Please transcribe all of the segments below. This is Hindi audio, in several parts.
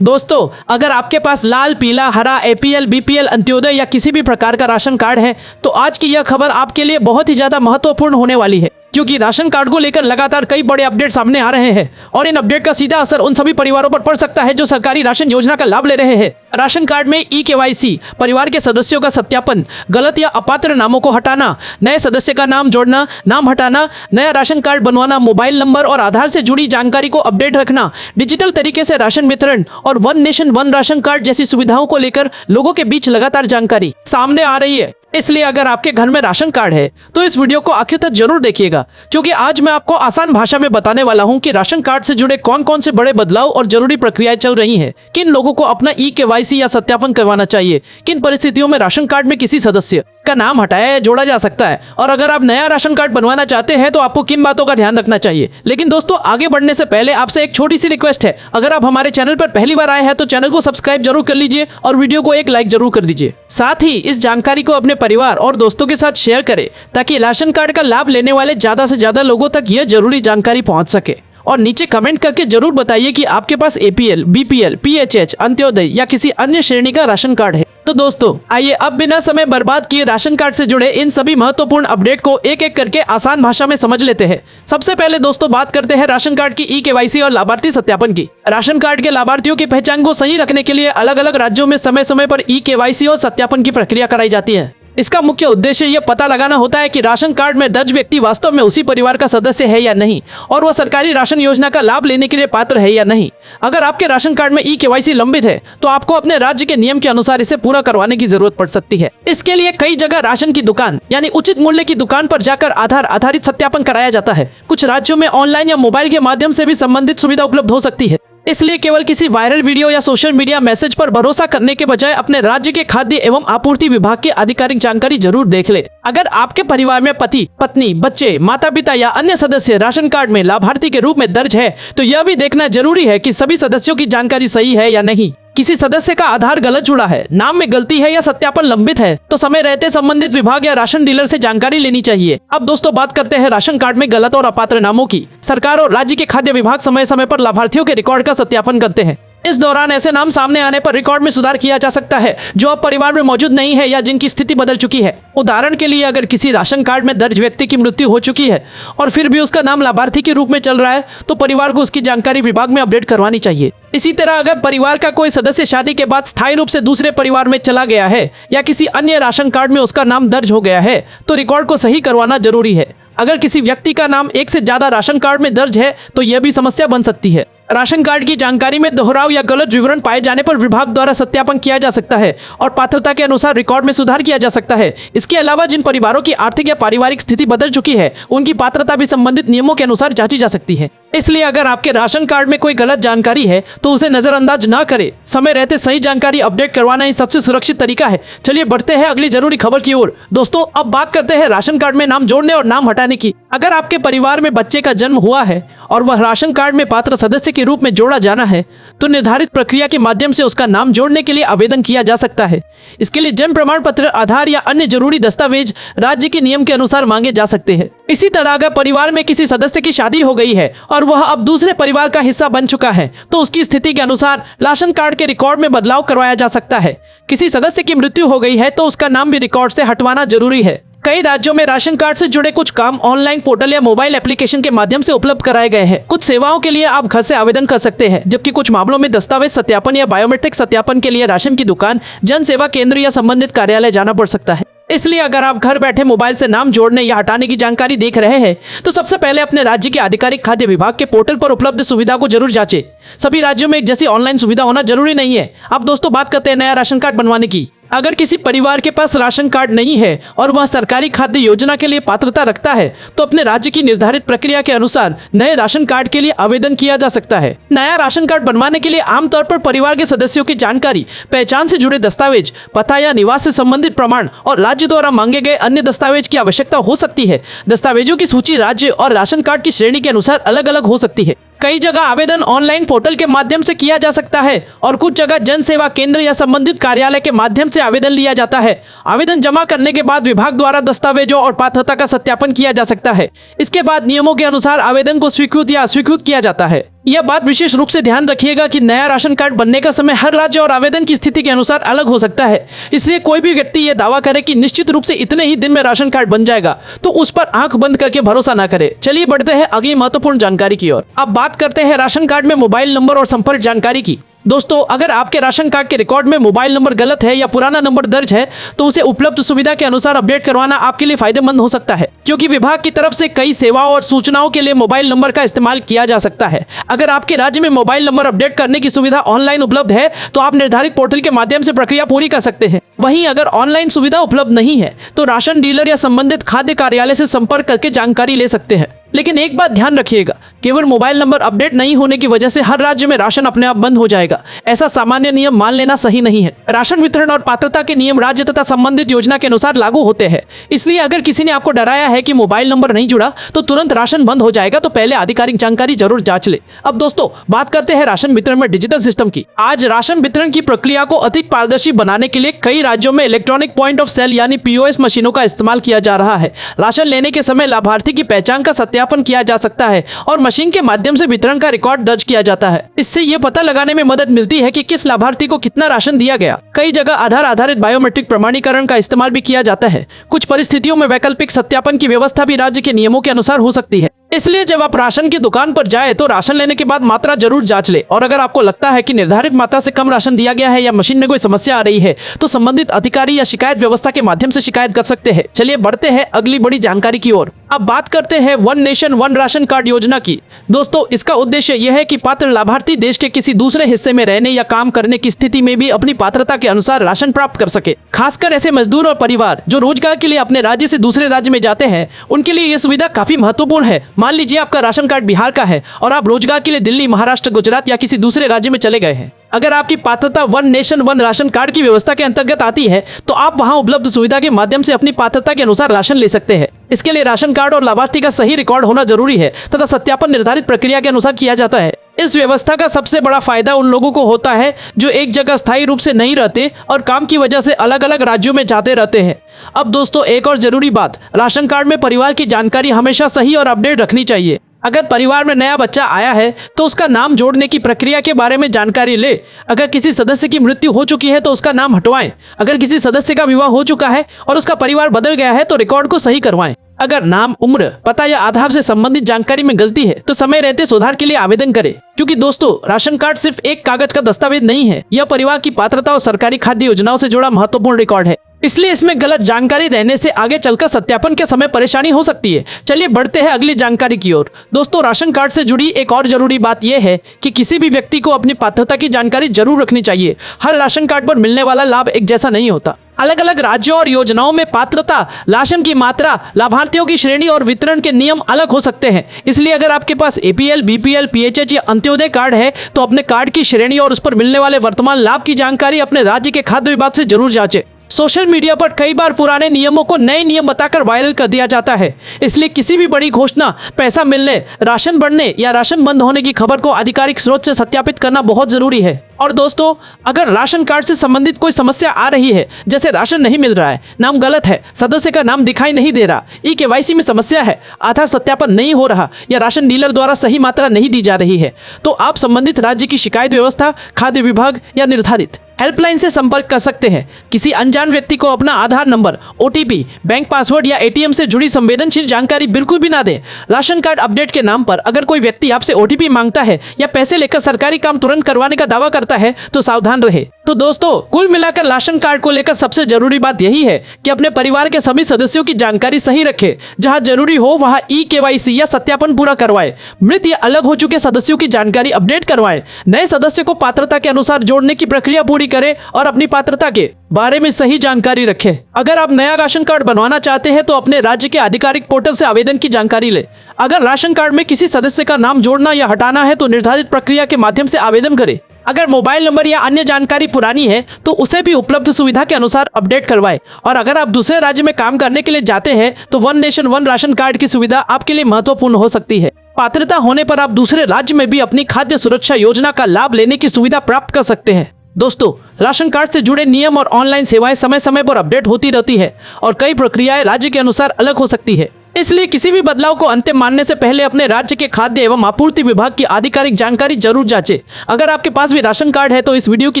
दोस्तों, अगर आपके पास लाल, पीला, हरा, एपीएल, बीपीएल, अंत्योदय या किसी भी प्रकार का राशन कार्ड है तो आज की यह खबर आपके लिए बहुत ही ज्यादा महत्वपूर्ण होने वाली है, क्योंकि राशन कार्ड को लेकर लगातार कई बड़े अपडेट सामने आ रहे हैं और इन अपडेट का सीधा असर उन सभी परिवारों पर पड़ सकता है जो सरकारी राशन योजना का लाभ ले रहे हैं। राशन कार्ड में ई-केवाईसी, परिवार के सदस्यों का सत्यापन, गलत या अपात्र नामों को हटाना, नए सदस्य का नाम जोड़ना, नाम हटाना, नया राशन कार्ड बनवाना, मोबाइल नंबर और आधार से जुड़ी जानकारी को अपडेट रखना, डिजिटल तरीके से राशन वितरण और one nation one ration card जैसी सुविधाओं को लेकर लोगों के बीच लगातार जानकारी सामने आ रही है। इसलिए अगर आपके घर में राशन कार्ड है तो इस वीडियो को आखिर तक जरूर देखिएगा, क्योंकि आज मैं आपको आसान भाषा में बताने वाला हूं कि राशन कार्ड से जुड़े कौन कौन से बड़े बदलाव और जरूरी प्रक्रियाएं चल रही हैं, किन लोगों को अपना ई-केवाईसी या सत्यापन करवाना चाहिए, किन परिस्थितियों में राशन कार्ड में किसी सदस्य का नाम हटाया या जोड़ा जा सकता है, और अगर आप नया राशन कार्ड बनवाना चाहते हैं तो आपको किन बातों का ध्यान रखना चाहिए। लेकिन दोस्तों, आगे बढ़ने से पहले आपसे एक छोटी सी रिक्वेस्ट है, अगर आप हमारे चैनल पर पहली बार आए हैं तो चैनल को सब्सक्राइब जरूर कर लीजिए और वीडियो को एक लाइक जरूर कर दीजिए। साथ ही इस जानकारी को अपने परिवार और दोस्तों के साथ शेयर करें ताकि राशन कार्ड का लाभ लेने वाले ज्यादा से ज्यादा लोगों तक यह जरूरी जानकारी पहुंच सके। और नीचे कमेंट करके जरूर बताइए कि आपके पास एपीएल, बीपीएल, पीएचएच, अंत्योदय या किसी अन्य श्रेणी का राशन कार्ड है। तो दोस्तों, आइए अब बिना समय बर्बाद किए राशन कार्ड से जुड़े इन सभी महत्वपूर्ण अपडेट को एक एक करके आसान भाषा में समझ लेते हैं। सबसे पहले दोस्तों बात करते हैं राशन कार्ड की ई-केवाईसी और लाभार्थी सत्यापन की। राशन कार्ड के लाभार्थियों की पहचान को सही रखने के लिए अलग अलग राज्यों में समय समय पर ई-केवाईसी और सत्यापन की प्रक्रिया कराई जाती है। इसका मुख्य उद्देश्य यह पता लगाना होता है कि राशन कार्ड में दर्ज व्यक्ति वास्तव में उसी परिवार का सदस्य है या नहीं और वह सरकारी राशन योजना का लाभ लेने के लिए पात्र है या नहीं। अगर आपके राशन कार्ड में ई-केवाईसी लंबित है तो आपको अपने राज्य के नियम के अनुसार इसे पूरा करवाने की जरूरत पड़ सकती है। इसके लिए कई जगह राशन की दुकान यानी उचित मूल्य की दुकान पर जाकर आधार आधारित सत्यापन कराया जाता है। कुछ राज्यों में ऑनलाइन या मोबाइल के माध्यम से भी संबंधित सुविधा उपलब्ध हो सकती है। इसलिए केवल किसी वायरल वीडियो या सोशल मीडिया मैसेज पर भरोसा करने के बजाय अपने राज्य के खाद्य एवं आपूर्ति विभाग की आधिकारिक जानकारी जरूर देख ले। अगर आपके परिवार में पति, पत्नी, बच्चे, माता पिता या अन्य सदस्य राशन कार्ड में लाभार्थी के रूप में दर्ज है तो यह भी देखना जरूरी है कि सभी सदस्यों की जानकारी सही है या नहीं। किसी सदस्य का आधार गलत जुड़ा है, नाम में गलती है या सत्यापन लंबित है तो समय रहते संबंधित विभाग या राशन डीलर से जानकारी लेनी चाहिए। अब दोस्तों बात करते हैं राशन कार्ड में गलत और अपात्र नामों की। सरकार और राज्य के खाद्य विभाग समय समय पर लाभार्थियों के रिकॉर्ड का सत्यापन करते हैं। इस दौरान ऐसे नाम सामने आने पर रिकॉर्ड में सुधार किया जा सकता है जो अब परिवार में मौजूद नहीं है या जिनकी स्थिति बदल चुकी है। उदाहरण के लिए, अगर किसी राशन कार्ड में दर्ज व्यक्ति की मृत्यु हो चुकी है और फिर भी उसका नाम लाभार्थी के रूप में चल रहा है तो परिवार को उसकी जानकारी विभाग में अपडेट करवानी चाहिए। इसी तरह अगर परिवार का कोई सदस्य शादी के बाद स्थायी रूप से दूसरे परिवार में चला गया है या किसी अन्य राशन कार्ड में उसका नाम दर्ज हो गया है तो रिकॉर्ड को सही करवाना जरूरी है। अगर किसी व्यक्ति का नाम एक से ज्यादा राशन कार्ड में दर्ज है तो यह भी समस्या बन सकती है। राशन कार्ड की जानकारी में दोहराव या गलत विवरण पाए जाने पर विभाग द्वारा सत्यापन किया जा सकता है और पात्रता के अनुसार रिकॉर्ड में सुधार किया जा सकता है। इसके अलावा जिन परिवारों की आर्थिक या पारिवारिक स्थिति बदल चुकी है उनकी पात्रता भी संबंधित नियमों के अनुसार जांची जा सकती है। इसलिए अगर आपके राशन कार्ड में कोई गलत जानकारी है तो उसे नजरअंदाज ना करें। समय रहते सही जानकारी अपडेट करवाना ही सबसे सुरक्षित तरीका है। चलिए बढ़ते हैं अगली जरूरी खबर की ओर। दोस्तों, अब बात करते हैं राशन कार्ड में नाम जोड़ने और नाम हटाने की। अगर आपके परिवार में बच्चे का जन्म हुआ है और वह राशन कार्ड में पात्र सदस्य के रूप में जोड़ा जाना है तो निर्धारित प्रक्रिया के माध्यम से उसका नाम जोड़ने के लिए आवेदन किया जा सकता है। इसके लिए जन्म प्रमाण पत्र, आधार या अन्य जरूरी दस्तावेज राज्य के नियम के अनुसार मांगे जा सकते हैं। इसी तरह अगर परिवार में किसी सदस्य की शादी हो गई है और वह अब दूसरे परिवार का हिस्सा बन चुका है तो उसकी स्थिति के अनुसार राशन कार्ड के रिकॉर्ड में बदलाव करवाया जा सकता है। किसी सदस्य की मृत्यु हो गई है तो उसका नाम भी रिकॉर्ड से हटवाना जरूरी है। कई राज्यों में राशन कार्ड से जुड़े कुछ काम ऑनलाइन पोर्टल या मोबाइल एप्लीकेशन के माध्यम से उपलब्ध कराए गए हैं। कुछ सेवाओं के लिए आप घर से आवेदन कर सकते हैं, जबकि कुछ मामलों में दस्तावेज सत्यापन या बायोमेट्रिक सत्यापन के लिए राशन की दुकान, जन सेवा केंद्र या संबंधित कार्यालय जाना पड़ सकता है। इसलिए अगर आप घर बैठे मोबाइल से नाम जोड़ने या हटाने की जानकारी देख रहे हैं तो सबसे पहले अपने राज्य के आधिकारिक खाद्य विभाग के पोर्टल पर उपलब्ध सुविधा को जरूर जांचें। सभी राज्यों में एक जैसी ऑनलाइन सुविधा होना जरूरी नहीं है। अब दोस्तों बात करते हैं नया राशन कार्ड बनवाने की। अगर किसी परिवार के पास राशन कार्ड नहीं है और वह सरकारी खाद्य योजना के लिए पात्रता रखता है तो अपने राज्य की निर्धारित प्रक्रिया के अनुसार नए राशन कार्ड के लिए आवेदन किया जा सकता है। नया राशन कार्ड बनवाने के लिए आमतौर पर परिवार के सदस्यों की जानकारी, पहचान से जुड़े दस्तावेज, पता या निवास से संबंधित प्रमाण और राज्य द्वारा मांगे गए अन्य दस्तावेज की आवश्यकता हो सकती है। दस्तावेजों की सूची राज्य और राशन कार्ड की श्रेणी के अनुसार अलग अलग हो सकती है। कई जगह आवेदन ऑनलाइन पोर्टल के माध्यम से किया जा सकता है और कुछ जगह जन सेवा केंद्र या संबंधित कार्यालय के माध्यम से आवेदन लिया जाता है। आवेदन जमा करने के बाद विभाग द्वारा दस्तावेजों और पात्रता का सत्यापन किया जा सकता है। इसके बाद नियमों के अनुसार आवेदन को स्वीकृत या अस्वीकृत किया जाता है। यह बात विशेष रूप से ध्यान रखिएगा कि नया राशन कार्ड बनने का समय हर राज्य और आवेदन की स्थिति के अनुसार अलग हो सकता है। इसलिए कोई भी व्यक्ति यह दावा करे कि निश्चित रूप से इतने ही दिन में राशन कार्ड बन जाएगा तो उस पर आंख बंद करके भरोसा ना करे। चलिए बढ़ते हैं अगली महत्वपूर्ण जानकारी की ओर। अब बात करते हैं राशन कार्ड में मोबाइल नंबर और संपर्क जानकारी की। दोस्तों, अगर आपके राशन कार्ड के रिकॉर्ड में मोबाइल नंबर गलत है या पुराना नंबर दर्ज है तो उसे उपलब्ध सुविधा के अनुसार अपडेट करवाना आपके लिए फायदेमंद हो सकता है, क्योंकि विभाग की तरफ से कई सेवाओं और सूचनाओं के लिए मोबाइल नंबर का इस्तेमाल किया जा सकता है। अगर आपके राज्य में मोबाइल नंबर अपडेट करने की सुविधा ऑनलाइन उपलब्ध है तो आप निर्धारित पोर्टल के माध्यम से प्रक्रिया पूरी कर सकते हैं। वहीं अगर ऑनलाइन सुविधा उपलब्ध नहीं है तो राशन डीलर या संबंधित खाद्य कार्यालय से संपर्क करके जानकारी ले सकते हैं। लेकिन एक बात ध्यान रखिएगा, केवल मोबाइल नंबर अपडेट नहीं होने की वजह से हर राज्य में राशन अपने आप बंद हो जाएगा, ऐसा सामान्य नियम मान लेना सही नहीं है। राशन वितरण और पात्रता के नियम राज्य तथा संबंधित योजना के अनुसार लागू होते हैं। इसलिए अगर किसी ने आपको डराया है कि मोबाइल नंबर नहीं जुड़ा तो तुरंत राशन बंद हो जाएगा, तो पहले आधिकारिक जानकारी जरूर जांच ले। अब दोस्तों, बात करते हैं राशन वितरण में डिजिटल सिस्टम की। आज राशन वितरण की प्रक्रिया को अधिक पारदर्शी बनाने के लिए कई राज्यों में इलेक्ट्रॉनिक पॉइंट ऑफ सेल यानी POS मशीनों का इस्तेमाल किया जा रहा है। राशन लेने के समय लाभार्थी की पहचान का सत्यापन किया जा सकता है और मशीन के माध्यम से वितरण का रिकॉर्ड दर्ज किया जाता है। इससे यह पता लगाने में मदद मिलती है कि किस लाभार्थी को कितना राशन दिया गया। कई जगह आधार आधारित बायोमेट्रिक प्रमाणीकरण का इस्तेमाल भी किया जाता है। कुछ परिस्थितियों में वैकल्पिक सत्यापन की व्यवस्था भी राज्य के नियमों के अनुसार हो सकती है। इसलिए जब आप राशन की दुकान पर जाए तो राशन लेने के बाद मात्रा जरूर जांच ले, और अगर आपको लगता है कि निर्धारित मात्रा से कम राशन दिया गया है या मशीन में कोई समस्या आ रही है तो संबंधित अधिकारी या शिकायत व्यवस्था के माध्यम से शिकायत कर सकते हैं। चलिए बढ़ते हैं अगली बड़ी जानकारी की ओर। अब बात करते हैं one nation one ration card योजना की। दोस्तों, इसका उद्देश्य यह है कि पात्र लाभार्थी देश के किसी दूसरे हिस्से में रहने या काम करने की स्थिति में भी अपनी पात्रता के अनुसार राशन प्राप्त कर सके। खासकर ऐसे मजदूर और परिवार जो रोजगार के लिए अपने राज्य से दूसरे राज्य में जाते हैं, उनके लिए यह सुविधा काफी महत्वपूर्ण है। मान लीजिए आपका राशन कार्ड बिहार का है और आप रोजगार के लिए दिल्ली, महाराष्ट्र, गुजरात या किसी दूसरे राज्य में चले गए हैं। अगर आपकी पात्रता one nation one ration card की व्यवस्था के अंतर्गत आती है तो आप वहां उपलब्ध सुविधा के माध्यम से अपनी पात्रता के अनुसार राशन ले सकते हैं। इसके लिए राशन कार्ड और लाभार्थी का सही रिकॉर्ड होना जरूरी है तथा सत्यापन निर्धारित प्रक्रिया के अनुसार किया जाता है। इस व्यवस्था का सबसे बड़ा फायदा उन लोगों को होता है जो एक जगह स्थायी रूप से नहीं रहते और काम की वजह से अलग अलग राज्यों में जाते रहते हैं। अब दोस्तों, एक और जरूरी बात, राशन कार्ड में परिवार की जानकारी हमेशा सही और अपडेट रखनी चाहिए। अगर परिवार में नया बच्चा आया है तो उसका नाम जोड़ने की प्रक्रिया के बारे में जानकारी ले। अगर किसी सदस्य की मृत्यु हो चुकी है तो उसका नाम हटवाएं। अगर किसी सदस्य का विवाह हो चुका है और उसका परिवार बदल गया है तो रिकॉर्ड को सही करवाएं। अगर नाम, उम्र, पता या आधार से संबंधित जानकारी में गलती है तो समय रहते सुधार के लिए आवेदन करें, क्योंकि दोस्तों, राशन कार्ड सिर्फ एक कागज का दस्तावेज नहीं है, यह परिवार की पात्रता और सरकारी खाद्य योजनाओं से जुड़ा महत्वपूर्ण रिकॉर्ड है। इसलिए इसमें गलत जानकारी रहने से आगे चलकर सत्यापन के समय परेशानी हो सकती है। चलिए बढ़ते हैं अगली जानकारी की ओर। दोस्तों, राशन कार्ड से जुड़ी एक और जरूरी बात यह है कि किसी भी व्यक्ति को अपनी पात्रता की जानकारी जरूर रखनी चाहिए। हर राशन कार्ड पर मिलने वाला लाभ एक जैसा नहीं होता। अलग अलग राज्यों और योजनाओं में पात्रता, राशन की मात्रा, लाभार्थियों की श्रेणी और वितरण के नियम अलग हो सकते हैं। इसलिए अगर आपके पास APL, BPL, PHH या अंत्योदय कार्ड है तो अपने कार्ड की श्रेणी और उस पर मिलने वाले वर्तमान लाभ की जानकारी अपने राज्य के खाद्य विभाग से जरूर जांचें। सोशल मीडिया पर कई बार पुराने नियमों को नए नियम बताकर वायरल कर दिया जाता है। इसलिए किसी भी बड़ी घोषणा, पैसा मिलने, राशन बढ़ने या राशन बंद होने की खबर को आधिकारिक स्रोत से सत्यापित करना बहुत जरूरी है। और दोस्तों, अगर राशन कार्ड से संबंधित कोई समस्या आ रही है, जैसे राशन नहीं मिल रहा है, नाम गलत है, सदस्य का नाम दिखाई नहीं दे रहा, KYC में समस्या है, आधार सत्यापन नहीं हो रहा या राशन डीलर द्वारा सही मात्रा नहीं दी जा रही है, तो आप संबंधित राज्य की शिकायत व्यवस्था, खाद्य विभाग या निर्धारित हेल्पलाइन से संपर्क कर सकते हैं। किसी अनजान व्यक्ति को अपना आधार नंबर, OTP, बैंक पासवर्ड या ATM से जुड़ी संवेदनशील जानकारी बिल्कुल भी ना दें। राशन कार्ड अपडेट के नाम पर अगर कोई व्यक्ति आपसे OTP मांगता है या पैसे लेकर सरकारी काम तुरंत करवाने का दावा करता है तो सावधान रहे। तो दोस्तों, कुल मिलाकर राशन कार्ड को लेकर सबसे जरूरी बात यही है कि अपने परिवार के सभी सदस्यों की जानकारी सही रखें। जहां जरूरी हो वहां KYC या सत्यापन पूरा करवाएं। मृत या अलग हो चुके सदस्यों की जानकारी अपडेट करवाएं। नए सदस्य को पात्रता के अनुसार जोड़ने की प्रक्रिया पूरी करें और अपनी पात्रता के बारे में सही जानकारी रखें। अगर आप नया राशन कार्ड बनवाना चाहते हैं तो अपने राज्य के आधिकारिक पोर्टल से आवेदन की जानकारी लें। अगर राशन कार्ड में किसी सदस्य का नाम जोड़ना या हटाना है तो निर्धारित प्रक्रिया के माध्यम से आवेदन करें। अगर मोबाइल नंबर या अन्य जानकारी पुरानी है तो उसे भी उपलब्ध सुविधा के अनुसार अपडेट करवाएं। और अगर आप दूसरे राज्य में काम करने के लिए जाते हैं तो one nation one ration card की सुविधा आपके लिए महत्वपूर्ण हो सकती है। पात्रता होने पर आप दूसरे राज्य में भी अपनी खाद्य सुरक्षा योजना का लाभ लेने की सुविधा प्राप्त कर सकते हैं। दोस्तों, राशन कार्ड से जुड़े नियम और ऑनलाइन सेवाएं समय समय पर अपडेट होती रहती है और कई प्रक्रियाएं राज्य के अनुसार अलग हो सकती है। इसलिए किसी भी बदलाव को अंतिम मानने से पहले अपने राज्य के खाद्य एवं आपूर्ति विभाग की आधिकारिक जानकारी जरूर जांचें। अगर आपके पास भी राशन कार्ड है तो इस वीडियो की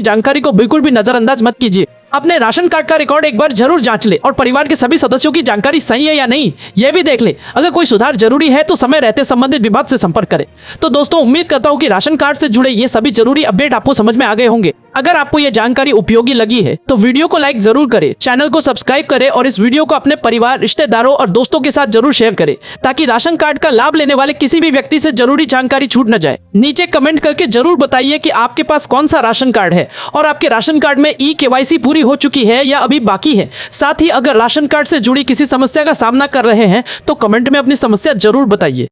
जानकारी को बिल्कुल भी नजरअंदाज मत कीजिए। अपने राशन कार्ड का रिकॉर्ड एक बार जरूर जांच ले और परिवार के सभी सदस्यों की जानकारी सही है या नहीं यह भी देख ले। अगर कोई सुधार जरूरी है तो समय रहते संबंधित विभाग से संपर्क करें। तो दोस्तों, उम्मीद करता हूँ कि राशन कार्ड से जुड़े ये सभी जरूरी अपडेट आपको समझ में आ गए होंगे। अगर आपको ये जानकारी उपयोगी लगी है तो वीडियो को लाइक जरूर करें, चैनल को सब्सक्राइब करें और इस वीडियो को अपने परिवार, रिश्तेदारों और दोस्तों के साथ जरूर शेयर करें ताकि राशन कार्ड का लाभ लेने वाले किसी भी व्यक्ति से जरूरी जानकारी छूट न जाए। नीचे कमेंट करके जरूर बताइए कि आपके पास कौन सा राशन कार्ड है और आपके राशन कार्ड में ई-केवाईसी पूरी हो चुकी है या अभी बाकी है। साथ ही अगर राशन कार्ड से जुड़ी किसी समस्या का सामना कर रहे हैं तो कमेंट में अपनी समस्या जरूर बताइए।